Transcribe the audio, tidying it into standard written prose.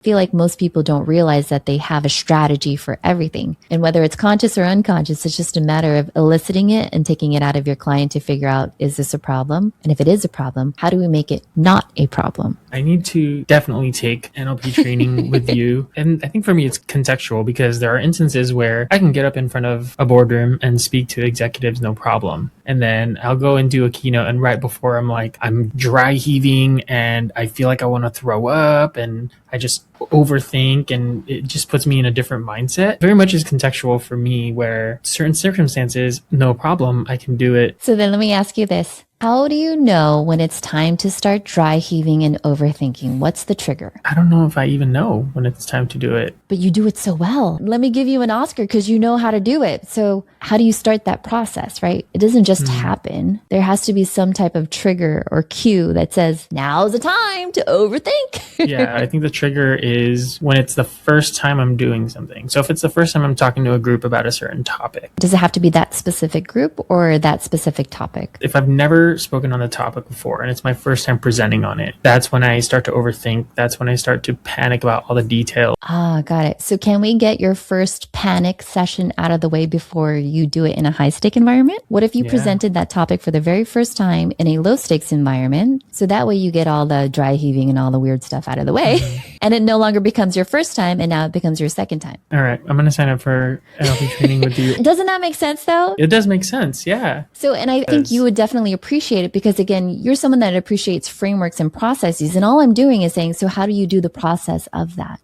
I feel like most people don't realize that they have a strategy for everything. And whether it's conscious or unconscious, it's just a matter of eliciting it and taking it out of your client to figure out, is this a problem? And if it is a problem, how do we make it not a problem? I need to definitely take NLP training with you. And I think for me, it's contextual because there are instances where I can get up in front of a boardroom and speak to executives, no problem. And then I'll go and do a keynote. And right before I'm dry heaving and I feel like I want to throw up and I just overthink and it just puts me in a different mindset. Very much is contextual for me where certain circumstances, no problem, I can do it. So then let me ask you this. How do you know when it's time to start dry heaving and overthinking? What's the trigger? I don't know if I even know when it's time to do it. But you do it so well. Let me give you an Oscar because you know how to do it. So how do you start that process, right? It doesn't just happen. There has to be some type of trigger or cue that says, now's the time to overthink. Yeah, I think the trigger is when it's the first time I'm doing something. So if it's the first time I'm talking to a group about a certain topic. Does it have to be that specific group or that specific topic? If I've never spoken on the topic before and it's my first time presenting on it, that's when I start to overthink. That's when I start to panic about all the details. Ah, got it. So can we get your first panic session out of the way before you do it in a high stake environment? What if you presented that topic for the very first time in a low stakes environment? So that way you get all the dry heaving and all the weird stuff out of the way. And it no longer becomes your first time and now it becomes your second time. All right, I'm going to sign up for NLP training with you. Doesn't that make sense though? It does make sense, yeah. So, and I think you would definitely appreciate it because again, you're someone that appreciates frameworks and processes. And all I'm doing is saying, so how do you do the process of that?